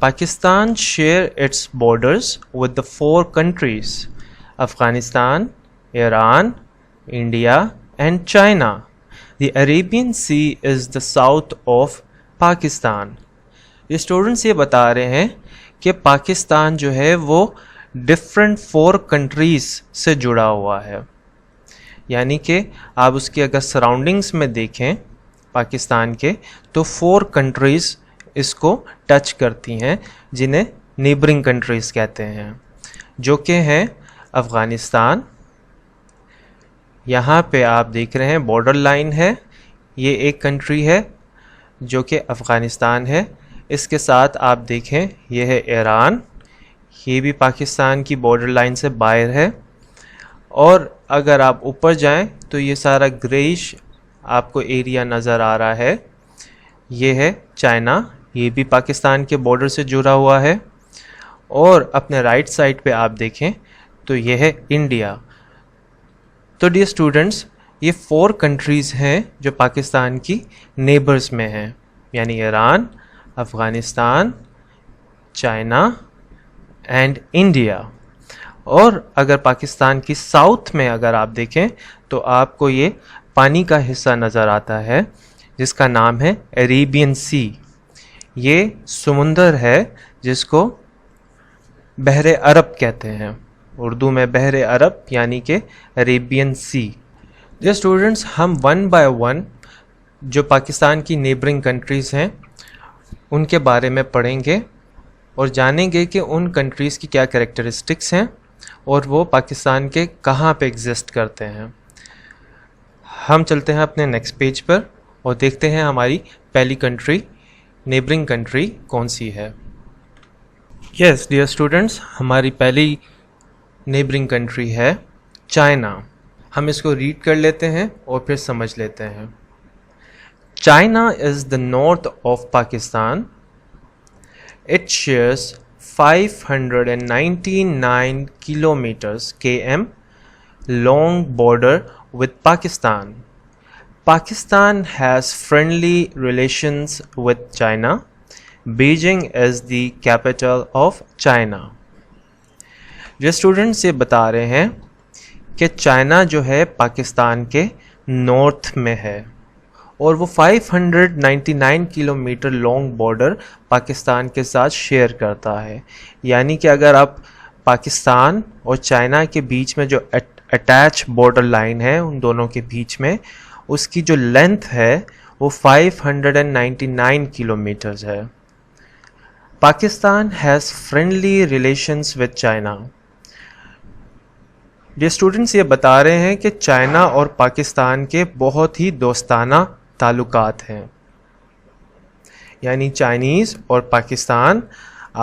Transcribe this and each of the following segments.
Pakistan share its borders with the 4 countries: Afghanistan, Iran, India and China. The Arabian Sea is the south of Pakistan. یہ students یہ بتا رہے ہیں کہ پاکستان جو ہے وہ ڈفرینٹ 4 کنٹریز سے جڑا ہوا ہے، یعنی کہ آپ اس کی اگر سراؤنڈنگس میں دیکھیں پاکستان کے تو 4 کنٹریز اس کو ٹچ کرتی ہیں، جنہیں نیبرنگ کنٹریز کہتے ہیں، جو کہ ہیں افغانستان. یہاں پہ آپ دیکھ رہے ہیں بارڈر لائن ہے، یہ ایک کنٹری ہے جو کہ افغانستان ہے. اس کے ساتھ آپ دیکھیں یہ ہے ایران، یہ بھی پاکستان کی بارڈر لائن سے باہر ہے. اور اگر آپ اوپر جائیں تو یہ سارا گریش آپ کو ایریا نظر آ رہا ہے، یہ ہے چائنا، یہ بھی پاکستان کے بارڈر سے جڑا ہوا ہے. اور اپنے رائٹ سائڈ پہ آپ دیکھیں تو یہ ہے انڈیا. تو ڈیئر اسٹوڈنٹس، یہ 4 کنٹریز ہیں جو پاکستان کی نیبرز میں ہیں، یعنی Iran, Afghanistan, China and India. اور اگر پاکستان کی ساؤتھ میں اگر آپ دیکھیں تو آپ کو یہ پانی کا حصہ نظر آتا ہے جس کا نام ہے عریبین سی. یہ سمندر ہے جس کو بحر عرب کہتے ہیں، اردو میں بحر عرب یعنی کہ عریبین سی. یہ اسٹوڈنٹس ہم 1 by 1 جو پاکستان کی نیبرنگ کنٹریز ہیں ان کے بارے میں پڑھیں گے اور جانیں گے کہ ان کنٹریز کی کیا کریکٹرسٹکس ہیں اور وہ پاکستان کے کہاں پہ ایگزسٹ کرتے ہیں. ہم چلتے ہیں اپنے نیکسٹ پیج پر اور دیکھتے ہیں ہماری پہلی کنٹری نیبرنگ کنٹری کون سی ہے. یس ڈیئر اسٹوڈنٹس، ہماری پہلی نیبرنگ کنٹری ہے چائنا. ہم اس کو ریڈ کر لیتے ہیں اور پھر سمجھ لیتے ہیں. China is the north of Pakistan. It shares 599 kilometers km long border with Pakistan. Pakistan has friendly relations with China. Beijing is the capital of China. جو اسٹوڈنٹس یہ بتا رہے ہیں کہ چائنا جو ہے پاکستان کے نارتھ میں ہے اور وہ 599 کلومیٹر لانگ بارڈر پاکستان کے ساتھ شیئر کرتا ہے. یعنی کہ اگر آپ پاکستان اور چائنا کے بیچ میں جو اٹیچ بارڈر لائن ہے ان دونوں کے بیچ میں، اس کی جو لینتھ ہے وہ 599 کلومیٹرز ہے. Pakistan has friendly relations with China. یہ اسٹوڈنٹس یہ بتا رہے ہیں کہ چائنا اور پاکستان کے بہت ہی دوستانہ تعلقات ہیں، یعنی چائنیز اور پاکستان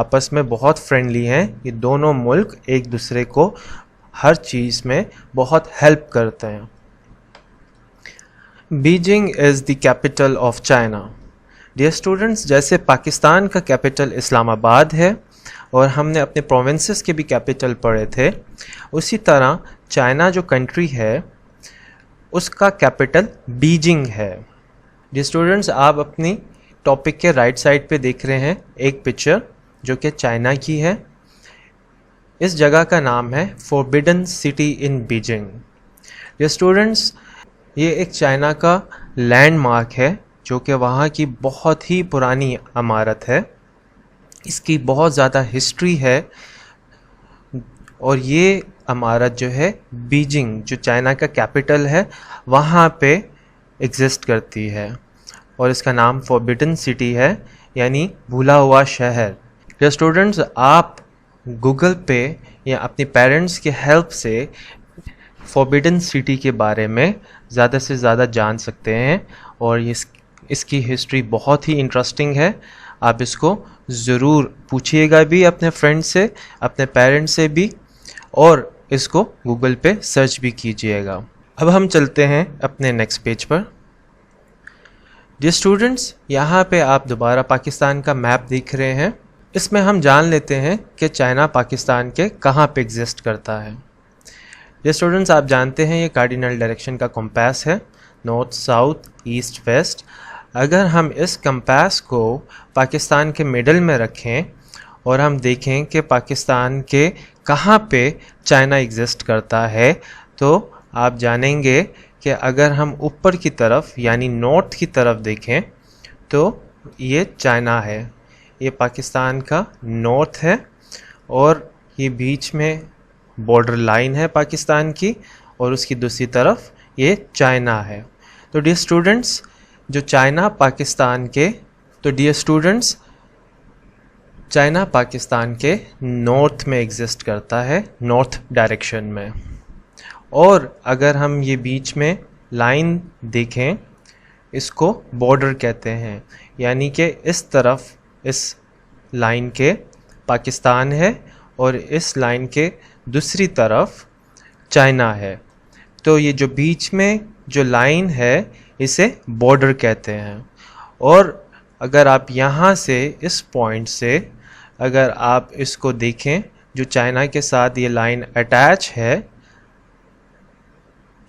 آپس میں بہت فرینڈلی ہیں. یہ دونوں ملک ایک دوسرے کو ہر چیز میں بہت ہیلپ کرتے ہیں. Beijing is the capital of China. Dear students, جیسے پاکستان کا کیپٹل اسلام آباد ہے اور ہم نے اپنے پروونسز کے بھی کیپٹل پڑھے تھے، اسی طرح چائنا جو کنٹری ہے اس کا کیپٹل بیجنگ ہے. ڈیئر اسٹوڈنٹس، آپ اپنی ٹاپک کے رائٹ سائڈ پہ دیکھ رہے ہیں ایک پکچر جو کہ چائنا کی ہے. اس جگہ کا نام ہے forbidden city in Beijing. Dear students, یہ ایک چائنا کا لینڈ مارک ہے جو کہ وہاں کی بہت ہی پرانی عمارت ہے. اس کی بہت زیادہ ہسٹری ہے اور یہ عمارت جو ہے بیجنگ جو چائنا کا کیپٹل ہے وہاں پہ ایگزسٹ کرتی ہے اور اس کا نام فوربیڈن سٹی ہے، یعنی بھولا ہوا شہر. جو اسٹوڈنٹس، آپ گوگل پہ یا اپنی پیرنٹس کے ہیلپ سے فوربیڈن سٹی کے بارے میں زیادہ سے زیادہ جان سکتے ہیں اور اس کی ہسٹری بہت ہی انٹرسٹنگ ہے. آپ اس کو ضرور پوچھیے گا بھی اپنے فرینڈ سے، اپنے پیرنٹس سے بھی، اور اس کو گوگل پہ سرچ بھی کیجیے گا. اب ہم چلتے ہیں اپنے نیکسٹ پیج پر. ڈیئر اسٹوڈنٹس، یہاں پہ آپ دوبارہ پاکستان کا میپ دیکھ رہے ہیں. اس میں ہم جان لیتے ہیں کہ چائنا پاکستان کے کہاں پہ ایگزسٹ کرتا ہے. ڈیئر اسٹوڈنٹس، آپ جانتے ہیں یہ کارڈینل ڈائریکشن کا کمپاس ہے، نارتھ ساؤتھ ایسٹ ویسٹ. اگر ہم اس کمپاس کو پاکستان کے مڈل میں رکھیں اور ہم دیکھیں کہ پاکستان کے کہاں پہ چائنا ایگزسٹ کرتا ہے تو آپ جانیں گے کہ اگر ہم اوپر کی طرف یعنی نارتھ کی طرف دیکھیں تو یہ چائنا ہے، یہ پاکستان کا نارتھ ہے اور یہ بیچ میں بارڈر لائن ہے پاکستان کی اور اس کی دوسری طرف یہ چائنا ہے۔ تو ڈیئر اسٹوڈنٹس جو چائنا پاکستان کے چائنا پاکستان کے نارتھ میں ایگزسٹ کرتا ہے، نارتھ ڈائریکشن میں، اور اگر ہم یہ بیچ میں لائن دیکھیں اس کو بارڈر کہتے ہیں، یعنی کہ اس طرف اس لائن کے پاکستان ہے اور اس لائن کے دوسری طرف چائنا ہے، تو یہ جو بیچ میں جو لائن ہے اسے بارڈر کہتے ہیں۔ اور اگر آپ یہاں سے اس پوائنٹ سے اگر آپ اس کو دیکھیں جو چائنا کے ساتھ یہ لائن اٹیچ ہے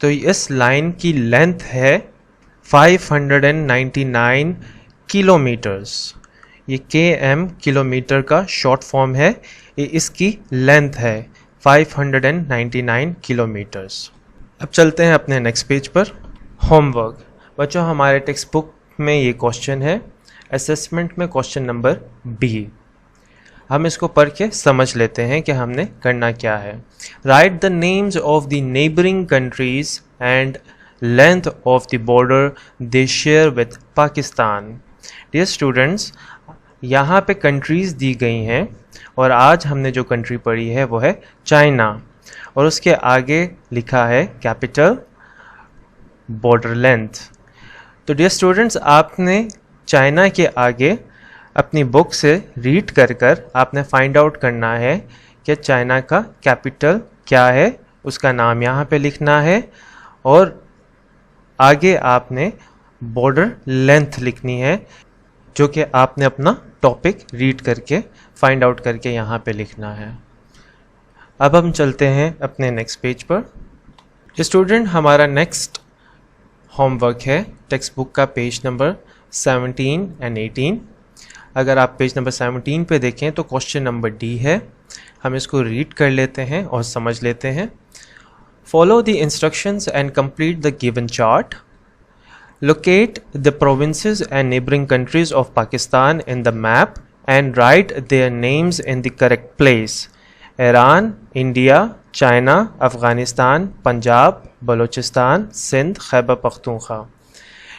تو اس لائن کی لینتھ ہے 599 کلومیٹرز، یہ KM کلومیٹر کا شارٹ فارم ہے، یہ اس کی لینتھ ہے 599 کلومیٹرز۔ اب چلتے ہیں اپنے نیکسٹ پیج پر۔ ہوم ورک بچوں، ہمارے ٹیکسٹ بک میں یہ کوشچن ہے، اسیسمنٹ میں کوشچن نمبر B۔ ہم اس کو پڑھ کے سمجھ لیتے ہیں کہ ہم نے کرنا کیا ہے۔ Right the names of the neighbouring countries and length of the border they share with Pakistan. Dear students یہاں پہ کنٹریز دی گئی ہیں اور آج ہم نے جو کنٹری پڑھی ہے وہ ہے چائنا، اور اس کے آگے لکھا ہے کیپٹل، بارڈر لینتھ۔ تو ڈیئر اسٹوڈنٹس آپ نے چائنا کے آگے اپنی بک سے ریڈ کر آپ نے فائنڈ آؤٹ کرنا ہے کہ چائنا کا کیپٹل کیا ہے، اس کا نام یہاں پہ لکھنا ہے، اور آگے آپ نے بارڈر لینتھ لکھنی ہے جو کہ آپ نے اپنا ٹاپک ریڈ کر کے فائنڈ آؤٹ کر کے یہاں پہ لکھنا ہے۔ اب ہم چلتے ہیں اپنے نیکسٹ پیج پر۔ اسٹوڈنٹ ہمارا نیکسٹ ہوم ورک ہے ٹیکسٹ بک کا پیج نمبر 17 اینڈ 18۔ اگر آپ پیج نمبر 17 پہ دیکھیں تو کوشچن نمبر D ہے، ہم اس کو ریڈ کر لیتے ہیں اور سمجھ لیتے ہیں۔ Follow the instructions and complete the given chart. Locate the provinces and neighbouring countries of Pakistan in the map and right there names in the correct place. Iran, India, China, Afghanistan, Punjab, Balochistan, Sindh, Khyber Pakhtunkhwa.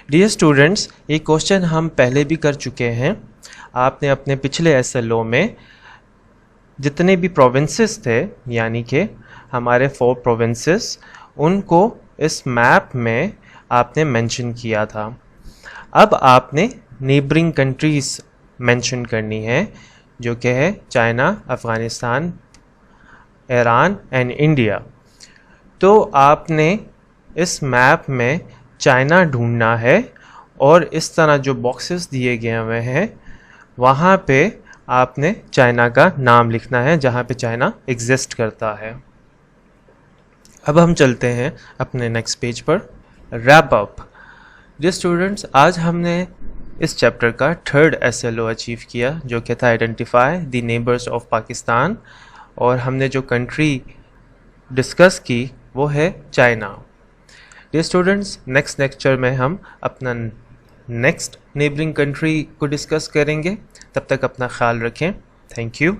Dear students یہ question ہم پہلے بھی کر چکے ہیں، آپ نے اپنے پچھلے SLO میں جتنے بھی پروونسز تھے یعنی کہ ہمارے 4 پروونسز ان کو اس میپ میں آپ نے مینشن کیا تھا۔ اب آپ نے نیبرنگ کنٹریز مینشن کرنی ہے جو کہ ہے China, Afghanistan, Iran and India. تو آپ نے اس میپ میں چائنا ڈھونڈنا ہے اور اس طرح جو باکسز دیے گئے ہوئے ہیں وہاں پہ آپ نے چائنا کا نام لکھنا ہے جہاں پہ چائنا ایگزسٹ کرتا ہے۔ اب ہم چلتے ہیں اپنے نیکسٹ پیج پر۔ Wrap up. ڈیئر اسٹوڈنٹس آج ہم نے اس چیپٹر کا 3rd SLO اچیو کیا جو کہ تھا identify the neighbours of Pakistan, اور ہم نے جو کنٹری ڈسکس کی وہ ہے China. Dear students next lecture میں ہم اپنا نیکسٹ نیبرنگ کنٹری کو ڈسکس کریں گے، تب تک اپنا خیال رکھیں۔ Thank you.